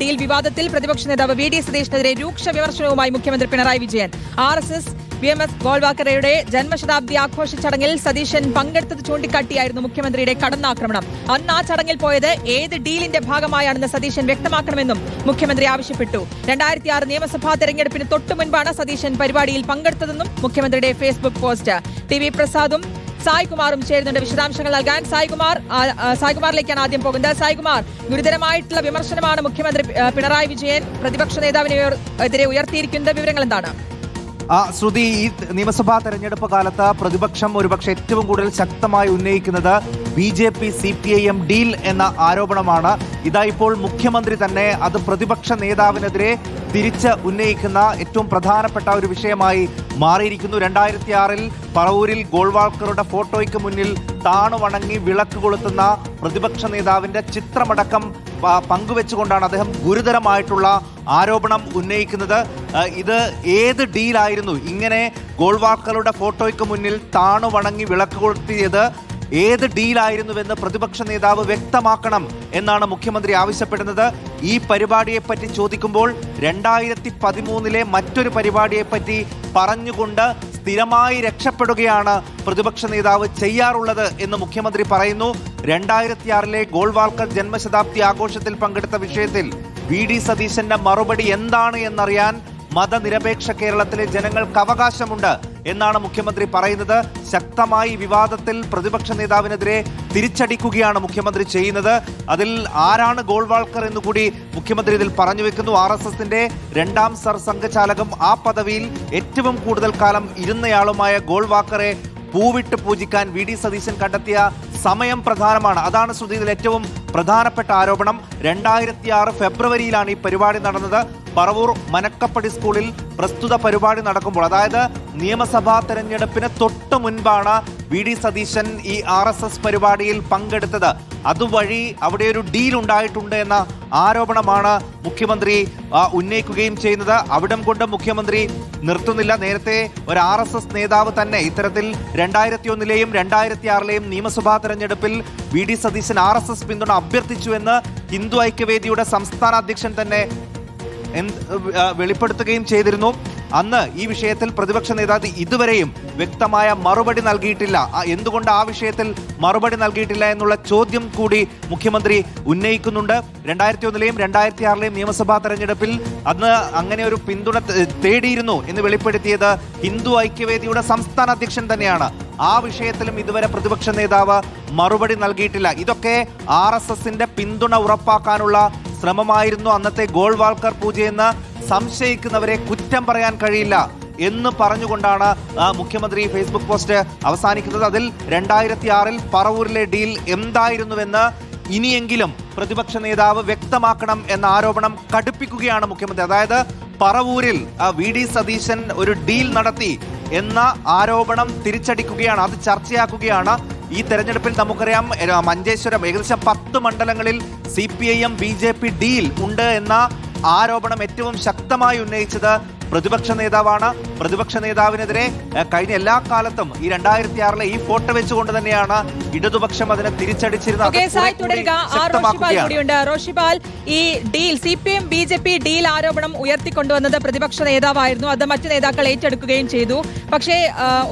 Deal വിവാദത്തിൽ പ്രതിപക്ഷ നേതാവ് വി ഡി സതീഷിനെതിരെ രൂക്ഷ വിമർശനവുമായി മുഖ്യമന്ത്രി പിണറായി വിജയൻ. RSS BMS ഗോൾവാക്കറയുടെ ജന്മശതാബ്ദി ആഘോഷ ചടങ്ങിൽ സതീശൻ പങ്കെടുത്തത് ചൂണ്ടിക്കാട്ടിയായിരുന്നു മുഖ്യമന്ത്രിയുടെ കടന്നാക്രമണം. അന്ന് ആ ചടങ്ങിൽ പോയത് ഏത് ഡീലിന്റെ ഭാഗമായാണെന്ന് സതീശൻ വ്യക്തമാക്കണമെന്നും മുഖ്യമന്ത്രി ആവശ്യപ്പെട്ടു. 2006 നിയമസഭാ തെരഞ്ഞെടുപ്പിന് തൊട്ടു മുൻപാണ് സതീശൻ പരിപാടിയിൽ പങ്കെടുത്തതെന്നും മുഖ്യമന്ത്രിയുടെ ഫേസ്ബുക്ക് പോസ്റ്റ്. TV പ്രസാദും സായ്കുമാറും ചേരുന്നുണ്ട് വിശദാംശങ്ങൾ നൽകാൻ. സായ്കുമാറിലേക്കാണ് ആദ്യം പോകുന്നത്. സായ്കുമാർ, ഗുരുതരമായിട്ടുള്ള വിമർശനമാണ് മുഖ്യമന്ത്രി പിണറായി വിജയൻ പ്രതിപക്ഷ നേതാവിനെതിരെ ഉയർത്തിയിരിക്കുന്നത്. വിവരങ്ങൾ എന്താണ്? ശ്രുതി, ഈ നിയമസഭാ തെരഞ്ഞെടുപ്പ് കാലത്ത് പ്രതിപക്ഷം ഒരുപക്ഷെ ഏറ്റവും കൂടുതൽ ശക്തമായി ഉന്നയിക്കുന്നത് BJP CPIM ഡീൽ എന്ന ആരോപണമാണ്. ഇതാ ഇപ്പോൾ മുഖ്യമന്ത്രി തന്നെ അത് പ്രതിപക്ഷ നേതാവിനെതിരെ തിരിച്ച് ഉന്നയിക്കുന്ന ഏറ്റവും പ്രധാനപ്പെട്ട ഒരു വിഷയമായി മാറിയിരിക്കുന്നു. 2006 പറവൂരിൽ ഗോൾവാൾക്കറുടെ ഫോട്ടോയ്ക്ക് മുന്നിൽ താണുവണങ്ങി വിളക്ക് കൊളുത്തുന്ന പ്രതിപക്ഷ നേതാവിന്റെ ചിത്രമടക്കം പങ്കുവെച്ചുകൊണ്ടാണ് അദ്ദേഹം ഗുരുതരമായിട്ടുള്ള ആരോപണം ഉന്നയിക്കുന്നത്. ഇത് ഏത് ഡീലായിരുന്നു? ഇങ്ങനെ ഗോൾവാൾക്കറുടെ ഫോട്ടോയ്ക്ക് മുന്നിൽ താണുവണങ്ങി വിളക്ക് കൊളുത്തിയത് ഏത് ഡീലായിരുന്നുവെന്ന് പ്രതിപക്ഷ നേതാവ് വ്യക്തമാക്കണം എന്നാണ് മുഖ്യമന്ത്രി ആവശ്യപ്പെടുന്നത്. ഈ പരിപാടിയെപ്പറ്റി ചോദിക്കുമ്പോൾ 2013 മറ്റൊരു പരിപാടിയെപ്പറ്റി പറഞ്ഞുകൊണ്ട് സ്ഥിരമായി രക്ഷപ്പെടുകയാണ് പ്രതിപക്ഷ നേതാവ് ചെയ്യാറുള്ളത് എന്ന് മുഖ്യമന്ത്രി പറയുന്നു. 2006 ഗോൾവാൾക്കർ ജന്മശതാബ്ദി ആഘോഷത്തിൽ പങ്കെടുത്ത വിഷയത്തിൽ VD സതീശന്റെ മറുപടി എന്താണ് എന്നറിയാൻ മതനിരപേക്ഷ കേരളത്തിലെ ജനങ്ങൾക്ക് അവകാശമുണ്ട് എന്നാണ് മുഖ്യമന്ത്രി പറയുന്നത്. ശക്തമായി വിവാദത്തിൽ പ്രതിപക്ഷ നേതാവിനെതിരെ തിരിച്ചടിക്കുകയാണ് മുഖ്യമന്ത്രി ചെയ്യുന്നത്. അതിൽ ആരാണ് ഗോൾവാൾക്കർ എന്നുകൂടി മുഖ്യമന്ത്രി ഇതിൽ പറഞ്ഞു വെക്കുന്നു. RSSന്റെ 2ാം സർസംഘചാലകം, ആ പദവിയിൽ ഏറ്റവും കൂടുതൽ കാലം ഇരുന്നയാളുമായ ഗോൾവാൾക്കറെ പൂവിട്ട് പൂജിക്കാൻ VD സതീശൻ കണ്ടെത്തിയ സമയം പ്രധാനമാണ്. അതാണ് ശ്രുതി ഇതിൽ ഏറ്റവും പ്രധാനപ്പെട്ട ആരോപണം. 2006 ഫെബ്രുവരിയിലാണ് ഈ പരിപാടി നടന്നത്. പറവൂർ മനക്കപ്പടി സ്കൂളിൽ പ്രസ്തുത പരിപാടി നടക്കുമ്പോൾ, അതായത് നിയമസഭാ തെരഞ്ഞെടുപ്പിന് തൊട്ടു മുൻപാണ് VD സതീശൻ ഈ RSS പരിപാടിയിൽ പങ്കെടുത്തത്. അതുവഴി അവിടെ ഒരു ഡീൽ ഉണ്ടായിട്ടുണ്ട് എന്ന ആരോപണമാണ് മുഖ്യമന്ത്രി ഉന്നയിക്കുകയും ചെയ്യുന്നത്. അവിടം കൊണ്ട് മുഖ്യമന്ത്രി നിർത്തുന്നില്ല. നേരത്തെ ഒരു RSS നേതാവ് തന്നെ ഇത്തരത്തിൽ 2001 2006 നിയമസഭാ തെരഞ്ഞെടുപ്പിൽ VD സതീശൻ RSS പിന്തുണ അഭ്യർത്ഥിച്ചുവെന്ന് ഹിന്ദു ഐക്യവേദിയുടെ സംസ്ഥാന അധ്യക്ഷൻ തന്നെ വെളിപ്പെടുത്തുകയും ചെയ്തിരുന്നു. അന്ന് ഈ വിഷയത്തിൽ പ്രതിപക്ഷ നേതാവ് ഇതുവരെയും വ്യക്തമായ മറുപടി നൽകിയിട്ടില്ല. എന്തുകൊണ്ട് ആ വിഷയത്തിൽ മറുപടി നൽകിയിട്ടില്ല എന്നുള്ള ചോദ്യം കൂടി മുഖ്യമന്ത്രി ഉന്നയിക്കുന്നുണ്ട്. 2001 2006 നിയമസഭാ തെരഞ്ഞെടുപ്പിൽ അന്ന് അങ്ങനെ ഒരു പിന്തുണ തേടിയിരുന്നു എന്ന് വെളിപ്പെടുത്തിയത് ഹിന്ദു ഐക്യവേദിയുടെ സംസ്ഥാന അധ്യക്ഷൻ തന്നെയാണ്. ആ വിഷയത്തിലും ഇതുവരെ പ്രതിപക്ഷ നേതാവ് മറുപടി നൽകിയിട്ടില്ല. ഇതൊക്കെ RSSന്റെ പിന്തുണ ഉറപ്പാക്കാനുള്ള ശ്രമമായിരുന്നു. അന്നത്തെ ഗോൾവാൾക്കർ പൂജയെന്ന് സംശയിക്കുന്നവരെ കുറ്റം പറയാൻ കഴിയില്ല എന്ന് പറഞ്ഞുകൊണ്ടാണ് മുഖ്യമന്ത്രി ഫേസ്ബുക്ക് പോസ്റ്റ് അവസാനിക്കുന്നത്. അതിൽ 2006 പറവൂരിലെ ഡീൽ എന്തായിരുന്നുവെന്ന് ഇനിയെങ്കിലും പ്രതിപക്ഷ നേതാവ് വ്യക്തമാക്കണം എന്ന ആരോപണം കടുപ്പിക്കുകയാണ് മുഖ്യമന്ത്രി. അതായത് പറവൂരിൽ VD സതീശൻ ഒരു ഡീൽ നടത്തി എന്ന ആരോപണം തിരിച്ചടിക്കുകയാണ്, അത് ചർച്ചയാക്കുകയാണ്. ഈ തെരഞ്ഞെടുപ്പിൽ നമുക്കറിയാം മഞ്ചേശ്വരം ഏകദേശം 10 മണ്ഡലങ്ങളിൽ CPIM BJP ഡീൽ ഉണ്ട് എന്ന ആരോപണം ഏറ്റവും ശക്തമായി ഉന്നയിച്ചത് പ്രതിപക്ഷ നേതാവാണ്. പ്രതിപക്ഷ നേതാവിനെതിരെ കഴിഞ്ഞ എല്ലാ കാലത്തും ഈ 2006 ഈ ഫോട്ടോ വെച്ചുകൊണ്ട് തന്നെയാണ് ഇടതുപക്ഷം അതിനെ തിരിച്ചടിച്ചിരുന്നത്. റോഷിപാൽ, ഈ ഡീൽ CPIM BJP ഡീൽ ആരോപണം ഉയർത്തിക്കൊണ്ടുവന്നത് പ്രതിപക്ഷ നേതാവായിരുന്നു. അത് മറ്റു നേതാക്കൾ ഏറ്റെടുക്കുകയും ചെയ്തു. പക്ഷേ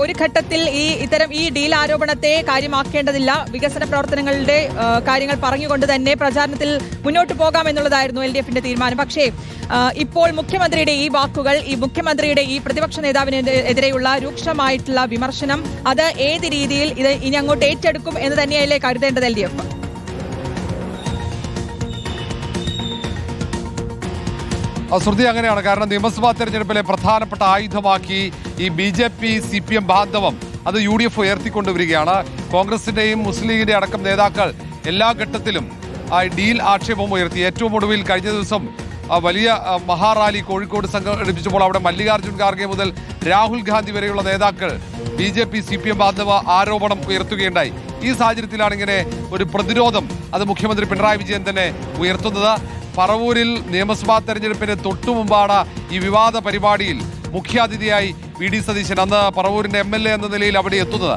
ഒരു ഘട്ടത്തിൽ ഈ ഡീൽ ആരോപണത്തെ കാര്യമാക്കേണ്ടതില്ല, വികസന പ്രവർത്തനങ്ങളുടെ കാര്യങ്ങൾ പറഞ്ഞുകൊണ്ട് തന്നെ പ്രചാരണത്തിൽ മുന്നോട്ട് പോകാം എന്നുള്ളതായിരുന്നു LDFന്റെ തീരുമാനം. പക്ഷേ ഇപ്പോൾ മുഖ്യമന്ത്രിയുടെ ഈ വാക്കുകൾ, മുഖ്യമന്ത്രിയുടെ ഈ പ്രതിപക്ഷ നേതാവിനെതിരെയുള്ള രൂക്ഷമായിട്ടുള്ള വിമർശനം, അത് ഏത് രീതിയിൽ ഇത് ഇനി അങ്ങോട്ട് ഏറ്റെടുക്കും എന്ന് തന്നെയല്ലേ കരുതേണ്ടത് LDF? ശ്രുതി, അങ്ങനെയാണ്. കാരണം നിയമസഭാ തെരഞ്ഞെടുപ്പിലെ പ്രധാനപ്പെട്ട ആയുധമാക്കി ഈ BJP CPM ബാന്ധവം അത് UDF ഉയർത്തിക്കൊണ്ടുവരികയാണ്. കോൺഗ്രസിന്റെയും മുസ്ലിം ലീഗിന്റെ അടക്കം നേതാക്കൾ എല്ലാ ഘട്ടത്തിലും ഡീൽ ആക്ഷേപം ഉയർത്തി. ഏറ്റവും ഒടുവിൽ കഴിഞ്ഞ ദിവസം വലിയ മഹാറാലി കോഴിക്കോട് സംഘടിപ്പിച്ചപ്പോൾ അവിടെ മല്ലികാർജ്ജുൻ ഖാർഗെ മുതൽ രാഹുൽ ഗാന്ധി വരെയുള്ള നേതാക്കൾ BJP CPM ബാന്ധവ ആരോപണം ഉയർത്തുകയുണ്ടായി. ഈ സാഹചര്യത്തിലാണ് ഇങ്ങനെ ഒരു പ്രതിരോധം അത് മുഖ്യമന്ത്രി പിണറായി വിജയൻ തന്നെ ഉയർത്തുന്നത്. പറവൂരിൽ നിയമസഭാ തെരഞ്ഞെടുപ്പിന് തൊട്ടു മുമ്പാണ് ഈ വിവാദ പരിപാടിയിൽ മുഖ്യാതിഥിയായി VD സതീശൻ, അന്ന് പറവൂരിന്റെ MLA എന്ന നിലയിൽ അവിടെ എത്തുന്നത്.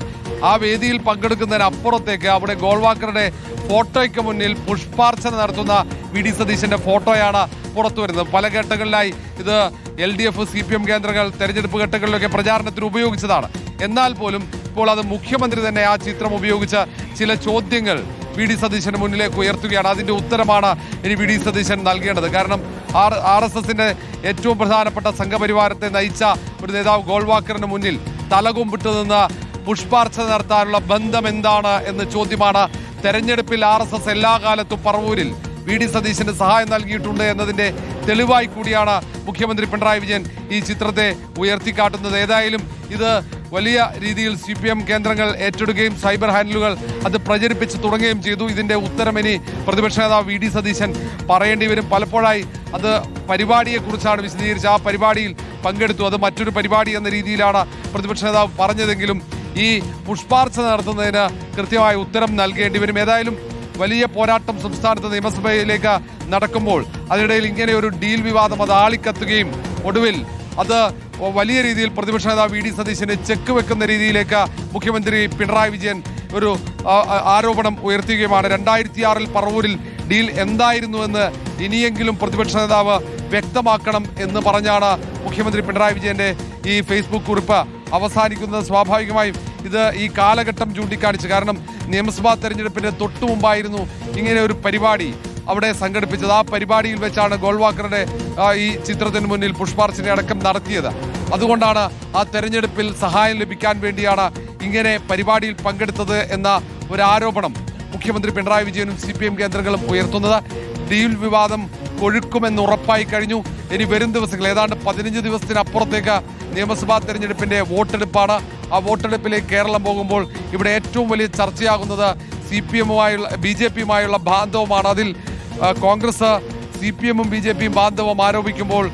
ആ വേദിയിൽ പങ്കെടുക്കുന്നതിന് അപ്പുറത്തേക്ക് അവിടെ ഗോൾവാക്കറുടെ ഫോട്ടോയ്ക്ക് മുന്നിൽ പുഷ്പാർച്ചന നടത്തുന്ന വി ഡി സതീശന്റെ ഫോട്ടോയാണ് പുറത്തു വരുന്നത്. പല ഘട്ടങ്ങളിലായി ഇത് LDF CPM കേന്ദ്രങ്ങൾ തെരഞ്ഞെടുപ്പ് ഘട്ടങ്ങളിലൊക്കെ പ്രചാരണത്തിന് ഉപയോഗിച്ചതാണ്. എന്നാൽ പോലും ഇപ്പോൾ അത് മുഖ്യമന്ത്രി തന്നെ ആ ചിത്രം ഉപയോഗിച്ച് ചില ചോദ്യങ്ങൾ വി ഡി സതീശന് മുന്നിലേക്ക് ഉയർത്തുകയാണ്. അതിന്റെ ഉത്തരമാണ് ഇനി വി ഡി സതീശൻ നൽകേണ്ടത്. കാരണം RSSന്റെ ഏറ്റവും പ്രധാനപ്പെട്ട സംഘപരിവാരത്തെ നയിച്ച ഒരു നേതാവ് ഗോൾവാക്കറിന് മുന്നിൽ തലകുമ്പിട്ട് നിന്ന് പുഷ്പാർച്ചന നടത്താനുള്ള ബന്ധം എന്താണ് എന്ന ചോദ്യമാണ്. തെരഞ്ഞെടുപ്പിൽ RSS എല്ലാ കാലത്തും പറവൂരിൽ വി ഡി സതീശന് സഹായം നൽകിയിട്ടുണ്ട് എന്നതിന്റെ തെളിവായി കൂടിയാണ് മുഖ്യമന്ത്രി പിണറായി വിജയൻ ഈ ചിത്രത്തെ ഉയർത്തിക്കാട്ടുന്നത്. ഏതായാലും ഇത് വലിയ രീതിയിൽ CPM കേന്ദ്രങ്ങൾ ഏറ്റെടുക്കുകയും സൈബർ ഹാൻഡിലുകൾ അത് പ്രചരിപ്പിച്ച് തുടങ്ങുകയും ചെയ്തു. ഇതിന്റെ ഉത്തരം ഇനി പ്രതിപക്ഷ നേതാവ് വി ഡി സതീശൻ പറയേണ്ടി വരും. പലപ്പോഴായി അത് പരിപാടിയെക്കുറിച്ചാണ് വിശദീകരിച്ച് ആ പരിപാടിയിൽ പങ്കെടുത്തു, അത് മറ്റൊരു പരിപാടി എന്ന രീതിയിലാണ് പ്രതിപക്ഷ നേതാവ് പറഞ്ഞതെങ്കിലും ഈ പുഷ്പാർച്ചന നടത്തുന്നതിന് കൃത്യമായ ഉത്തരം നൽകേണ്ടി വരും. ഏതായാലും വലിയ പോരാട്ടം സംസ്ഥാനത്ത് നിയമസഭയിലേക്ക് നടക്കുമ്പോൾ അതിനിടയിൽ ഇങ്ങനെ ഒരു ഡീൽ വിവാദം അത് ആളിക്കത്തുകയും ഒടുവിൽ അത് വലിയ രീതിയിൽ പ്രതിപക്ഷ നേതാവ് വി ഡി സതീശന് ചെക്ക് വെക്കുന്ന രീതിയിലേക്ക് മുഖ്യമന്ത്രി പിണറായി വിജയൻ ഒരു ആരോപണം ഉയർത്തുകയുമാണ്. 2006 പറവൂരിൽ ഡീൽ എന്തായിരുന്നുവെന്ന് ഇനിയെങ്കിലും പ്രതിപക്ഷ നേതാവ് വ്യക്തമാക്കണം എന്ന് പറഞ്ഞാണ് മുഖ്യമന്ത്രി പിണറായി വിജയന്റെ ഈ ഫേസ്ബുക്ക് കുറിപ്പ് അവസാനിക്കുന്നത്. സ്വാഭാവികമായും ഇത് ഈ കാലഘട്ടം ചൂണ്ടിക്കാണിച്ച്, കാരണം നിയമസഭാ തെരഞ്ഞെടുപ്പിന് തൊട്ടു മുമ്പായിരുന്നു ഇങ്ങനെ ഒരു പരിപാടി അവിടെ സംഘടിപ്പിച്ചത്. ആ പരിപാടിയിൽ വെച്ചാണ് ഗോൾവാക്കറുടെ ഈ ചിത്രത്തിന് മുന്നിൽ പുഷ്പാർച്ചന അടക്കം നടത്തിയത്. അതുകൊണ്ടാണ് ആ തെരഞ്ഞെടുപ്പിൽ സഹായം ലഭിക്കാൻ വേണ്ടിയാണ് ഇങ്ങനെ പരിപാടിയിൽ പങ്കെടുത്തത് എന്ന ഒരു ആരോപണം മുഖ്യമന്ത്രി പിണറായി വിജയനും CPM കേന്ദ്രങ്ങളും ഉയർത്തുന്നത്. ഡീൽ വിവാദം കൊഴുക്കുമെന്ന് ഉറപ്പായി കഴിഞ്ഞു. ഇനി വരും ദിവസങ്ങൾ ഏതാണ്ട് 15 ദിവസത്തിനപ്പുറത്തേക്ക് നിയമസഭാ തെരഞ്ഞെടുപ്പിന്റെ വോട്ടെടുപ്പാണ്. ആ വോട്ടെടുപ്പിലേക്ക് കേരളം പോകുമ്പോൾ ഇവിടെ ഏറ്റവും വലിയ ചർച്ചയാകുന്നത് BJPയുമായുള്ള ബാന്ധവമാണ്. അതിൽ കോൺഗ്രസ് CPMഉം BJPയും ബാന്ധവം ആരോപിക്കുമ്പോൾ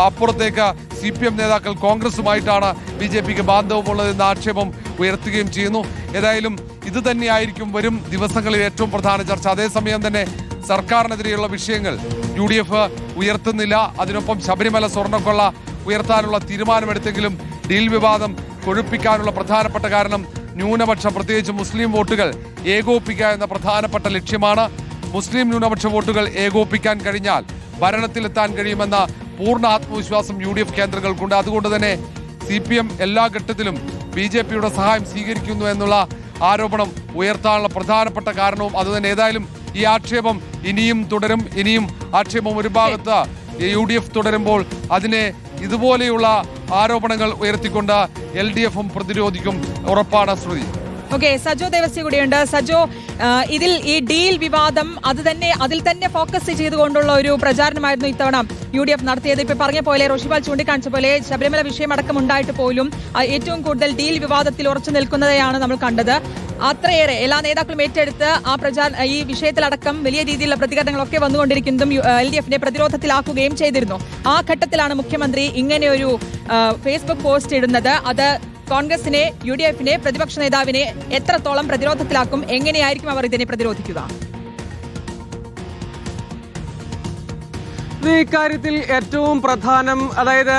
അപ്പുറത്തേക്ക് CPM നേതാക്കൾ കോൺഗ്രസുമായിട്ടാണ് BJPക്ക് ബാന്ധവമുള്ളതെന്ന ആക്ഷേപം ഉയർത്തുകയും ചെയ്യുന്നു. ഏതായാലും ഇത് തന്നെയായിരിക്കും വരും ദിവസങ്ങളിൽ ഏറ്റവും പ്രധാന ചർച്ച. അതേസമയം തന്നെ സർക്കാരിനെതിരെയുള്ള വിഷയങ്ങൾ UDF ഉയർത്തുന്നില്ല. അതിനൊപ്പം ശബരിമല സ്വർണ്ണക്കൊള്ള ഉയർത്താനുള്ള തീരുമാനമെടുത്തെങ്കിലും ഡീൽ വിവാദം കൊഴുപ്പിക്കാനുള്ള പ്രധാനപ്പെട്ട കാരണം ന്യൂനപക്ഷ പ്രത്യേകിച്ച് മുസ്ലിം വോട്ടുകൾ ഏകോപിപ്പിക്കുക എന്ന പ്രധാനപ്പെട്ട ലക്ഷ്യമാണ്. മുസ്ലിം ന്യൂനപക്ഷ വോട്ടുകൾ ഏകോപിപ്പിക്കാൻ കഴിഞ്ഞാൽ ഭരണത്തിലെത്താൻ കഴിയുമെന്ന പൂർണ്ണ ആത്മവിശ്വാസം UDF കേന്ദ്രങ്ങൾക്കുണ്ട്. അതുകൊണ്ട് തന്നെ CPM എല്ലാ ഘട്ടത്തിലും BJPയുടെ സഹായം സ്വീകരിക്കുന്നു എന്നുള്ള ആരോപണം ഉയർത്താനുള്ള പ്രധാനപ്പെട്ട കാരണവും അതുതന്നെ. ഏതായാലും ഈ ആക്ഷേപം ഇനിയും തുടരും. ഇനിയും ആക്ഷേപം ഒരു ഭാഗത്ത് UDF തുടരുമ്പോൾ അതിനെ ഇതുപോലെയുള്ള ആരോപണങ്ങൾ ഉയർത്തിക്കൊണ്ട് LDFും പ്രതിരോധിക്കും, ഉറപ്പാണ്. ശ്രുതി. ഓക്കെ, സജോ ദേവസ്യ കൂടിയുണ്ട്. സജോ, ഇതിൽ ഈ ഡീൽ വിവാദം അതിൽ തന്നെ ഫോക്കസ് ചെയ്തുകൊണ്ടുള്ള ഒരു പ്രചാരണമായിരുന്നു ഇത്തവണ UDF നടത്തിയത്. ഇപ്പൊ പറഞ്ഞ പോലെ റോഷിപാൽ ചൂണ്ടിക്കാണിച്ച പോലെ ശബരിമല വിഷയമടക്കം ഉണ്ടായിട്ട് പോലും ഏറ്റവും കൂടുതൽ ഡീൽ വിവാദത്തിൽ ഉറച്ചു നിൽക്കുന്നതെയാണ് നമ്മൾ കണ്ടത്. അത്രയേറെ എല്ലാ നേതാക്കളും ഏറ്റെടുത്ത് ഈ വിഷയത്തിലടക്കം വലിയ രീതിയിലുള്ള പ്രതികരണങ്ങളൊക്കെ വന്നുകൊണ്ടിരിക്കുന്നതും LDFനെ പ്രതിരോധത്തിലാക്കുകയും ചെയ്തിരുന്നു. ആ ഘട്ടത്തിലാണ് മുഖ്യമന്ത്രി ഇങ്ങനെ ഒരു ഫേസ്ബുക്ക് പോസ്റ്റ് ഇടുന്നത്. അത് കോൺഗ്രസിനെ, UDFനെ, പ്രതിപക്ഷ നേതാവിനെ എത്രത്തോളം പ്രതിരോധത്തിലാക്കും? എങ്ങനെയായിരിക്കും അവർ ഇതിനെ പ്രതിരോധിക്കുക? ഇക്കാര്യത്തിൽ ഏറ്റവും പ്രധാനം, അതായത്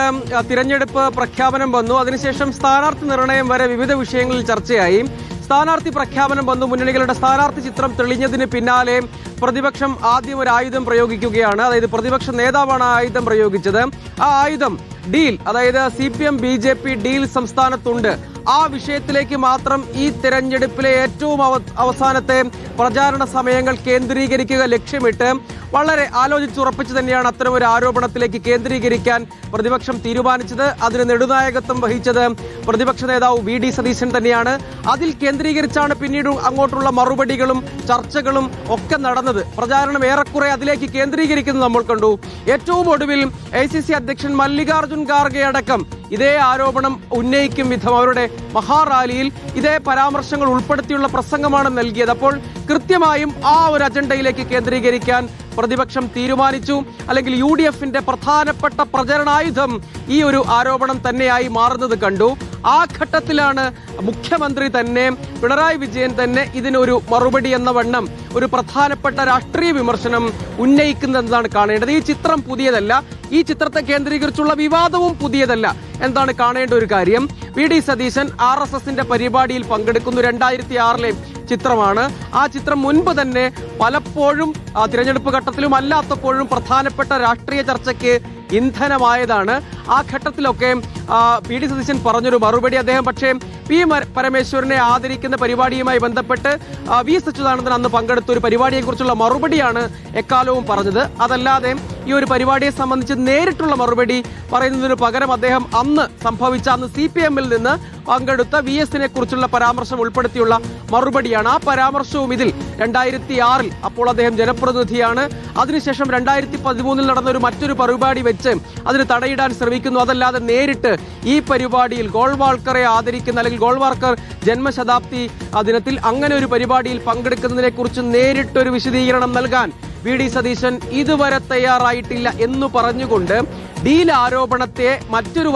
തിരഞ്ഞെടുപ്പ് പ്രഖ്യാപനം വന്നു, അതിനുശേഷം സ്ഥാനാർത്ഥി നിർണയം വരെ വിവിധ വിഷയങ്ങളിൽ ചർച്ചയായി. സ്ഥാനാർത്ഥി പ്രഖ്യാപനം വന്നു, മുന്നണികളുടെ സ്ഥാനാർത്ഥി ചിത്രം തെളിഞ്ഞതിന് പിന്നാലെ പ്രതിപക്ഷം ആദ്യം ഒരു ആയുധം പ്രയോഗിക്കുകയാണ്. അതായത് പ്രതിപക്ഷ നേതാവാണ് ആ ആയുധം പ്രയോഗിച്ചത്. ആ ആയുധം ഡീൽ, അതായത് CPM BJP ഡീൽ സംസ്ഥാനത്തുണ്ട്. ആ വിഷയത്തിലേക്ക് മാത്രം ഈ തെരഞ്ഞെടുപ്പിലെ ഏറ്റവും അവസാനത്തെ പ്രചാരണ സമയങ്ങൾ കേന്ദ്രീകരിക്കുക ലക്ഷ്യമിട്ട് വളരെ ആലോചിച്ചുറപ്പിച്ച് തന്നെയാണ് അത്തരം ഒരു ആരോപണത്തിലേക്ക് കേന്ദ്രീകരിക്കാൻ പ്രതിപക്ഷം തീരുമാനിച്ചത്. അതിന് നെടുനായകത്വം വഹിച്ചത് പ്രതിപക്ഷ നേതാവ് വി ഡി സതീശൻ തന്നെയാണ്. അതിൽ കേന്ദ്രീകരിച്ചാണ് പിന്നീട് അങ്ങോട്ടുള്ള മറുപടികളും ചർച്ചകളും ഒക്കെ നടന്നത്. പ്രചാരണം ഏറെക്കുറെ അതിലേക്ക് കേന്ദ്രീകരിക്കുന്നത് നമ്മൾ കണ്ടു. ഏറ്റവും ഒടുവിൽ ACC അധ്യക്ഷൻ മല്ലികാർജുൻ ഖാർഗെ അടക്കം ഇതേ ആരോപണം ഉന്നയിക്കും വിധം അവരുടെ മഹാറാലിയിൽ ഇതേ പരാമർശങ്ങൾ ഉൾപ്പെടുത്തിയുള്ള പ്രസംഗമാണ് നൽകിയത്. അപ്പോൾ കൃത്യമായും ആ ഒരു അജണ്ടയിലേക്ക് കേന്ദ്രീകരിക്കാൻ പ്രതിപക്ഷം തീരുമാനിച്ചു. അല്ലെങ്കിൽ UDFന്റെ പ്രധാനപ്പെട്ട പ്രചരണായുധം ഈ ഒരു ആരോപണം തന്നെയായി മാറുന്നത് കണ്ടു. ആ ഘട്ടത്തിലാണ് മുഖ്യമന്ത്രി തന്നെ, പിണറായി വിജയൻ തന്നെ ഇതിനൊരു മറുപടി എന്ന വണ്ണം ഒരു പ്രധാനപ്പെട്ട രാഷ്ട്രീയ വിമർശനം ഉന്നയിക്കുന്നതെന്നാണ് കാണേണ്ടത്. ഈ ചിത്രം പുതിയതല്ല, ഈ ചിത്രത്തെ കേന്ദ്രീകരിച്ചുള്ള വിവാദവും പുതിയതല്ല. എന്താണ് കാണേണ്ട ഒരു കാര്യം? വി ഡി സതീശൻ RSSന്റെ പരിപാടിയിൽ പങ്കെടുക്കുന്നു. 2006 ചിത്രമാണ്. ആ ചിത്രം മുൻപ് തന്നെ പലപ്പോഴും തിരഞ്ഞെടുപ്പ് ഘട്ടത്തിലും അല്ലാത്തപ്പോഴും പ്രധാനപ്പെട്ട രാഷ്ട്രീയ ചർച്ചയ്ക്ക് ഇന്ധനമായതാണ്. ആ ഘട്ടത്തിലൊക്കെ വി.ഡി. സതീശൻ പറഞ്ഞൊരു മറുപടി അദ്ദേഹം പക്ഷേ പി പരമേശ്വരനെ ആദരിക്കുന്ന പരിപാടിയുമായി ബന്ധപ്പെട്ട് വി എസ് അച്യുതാനന്ദൻ അന്ന് പങ്കെടുത്ത ഒരു പരിപാടിയെക്കുറിച്ചുള്ള മറുപടിയാണ് എക്കാലവും പറഞ്ഞത്. അതല്ലാതെ ഈ ഒരു പരിപാടിയെ സംബന്ധിച്ച് നേരിട്ടുള്ള മറുപടി പറയുന്നതിന് പകരം അദ്ദേഹം അന്ന് CPM-ൽ നിന്ന് പങ്കെടുത്ത വി എസിനെ കുറിച്ചുള്ള പരാമർശം ഉൾപ്പെടുത്തിയുള്ള മറുപടിയാണ്. ആ പരാമർശവും ഇതിൽ 2006-ൽ അപ്പോൾ അദ്ദേഹം ജനപ്രതിനിധിയാണ്. അതിനുശേഷം 2013-ൽ നടന്ന മറ്റൊരു പരിപാടി വെച്ച് അതിന് തടയിടാൻ ശ്രമിക്കുന്നു. അതല്ലാതെ നേരിട്ട് ഈ പരിപാടിയിൽ ഗോൾവാൾക്കറെ ആദരിക്കുന്ന അല്ലെങ്കിൽ ഗോൾവാൾക്കർ ജന്മശതാബ്ദി ദിനത്തിൽ അങ്ങനെ ഒരു പരിപാടിയിൽ പങ്കെടുക്കുന്നതിനെ കുറിച്ച് നേരിട്ടൊരു വിശദീകരണം നൽകാൻ വി.ഡി. സതീശൻ ഇതുവരെ തയ്യാറായിട്ടില്ല എന്ന് പറഞ്ഞുകൊണ്ട് ഡീൽ ആരോപണത്തെ മറ്റൊരു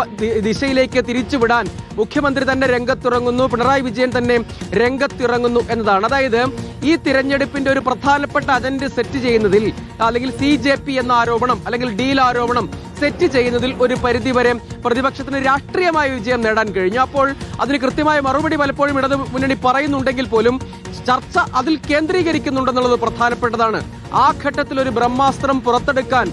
ദിശയിലേക്ക് തിരിച്ചുവിടാൻ മുഖ്യമന്ത്രി തന്നെ രംഗത്തിറങ്ങുന്നു, പിണറായി വിജയൻ തന്നെ രംഗത്തിറങ്ങുന്നു എന്നതാണ്. അതായത് ഈ തിരഞ്ഞെടുപ്പിന്റെ ഒരു പ്രധാനപ്പെട്ട അജണ്ട സെറ്റ് ചെയ്യുന്നതിൽ അല്ലെങ്കിൽ CJP എന്ന ആരോപണം അല്ലെങ്കിൽ ഡീൽ ആരോപണം സെറ്റ് ചെയ്യുന്നതിൽ ഒരു പരിധിവരെ പ്രതിപക്ഷത്തിന് രാഷ്ട്രീയമായ വിജയം നേടാൻ കഴിഞ്ഞു. അപ്പോൾ അതിന് കൃത്യമായ മറുപടി പലപ്പോഴും ഇടതു മുന്നണി പറയുന്നുണ്ടെങ്കിൽ പോലും ചർച്ച അതിൽ കേന്ദ്രീകരിക്കുന്നുണ്ടെന്നുള്ളത് പ്രധാനപ്പെട്ടതാണ്. ആ ഘട്ടത്തിൽ ഒരു ബ്രഹ്മാസ്ത്രം പുറത്തെടുക്കാൻ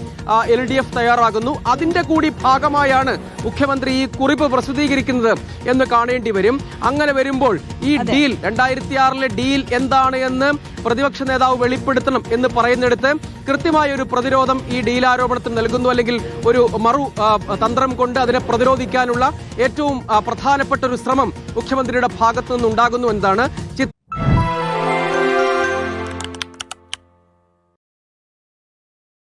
LDF തയ്യാറാകുന്നു. അതിന്റെ കൂടി ഭാഗമായാണ് മുഖ്യമന്ത്രി ഈ കുറിപ്പ് പ്രസിദ്ധീകരിക്കുന്നത് എന്ന് കാണേണ്ടി വരും. അങ്ങനെ വരുമ്പോൾ ഈ ഡീൽ 2006-ലെ ഡീൽ എന്താണ് എന്ന് പ്രതിപക്ഷ നേതാവ് വെളിപ്പെടുത്തണം എന്ന് പറയുന്നിടത്ത് കൃത്യമായ ഒരു പ്രതിരോധം ഈ ഡീൽ ആരോപണത്തിന് നൽകുന്നു, അല്ലെങ്കിൽ ഒരു തന്ത്രം കൊണ്ട് അതിനെ പ്രതിരോധിക്കാനുള്ള ഏറ്റവും പ്രധാനപ്പെട്ട ഒരു ശ്രമം മുഖ്യമന്ത്രിയുടെ ഭാഗത്തു നിന്നുണ്ടാകുന്നു എന്നതാണ്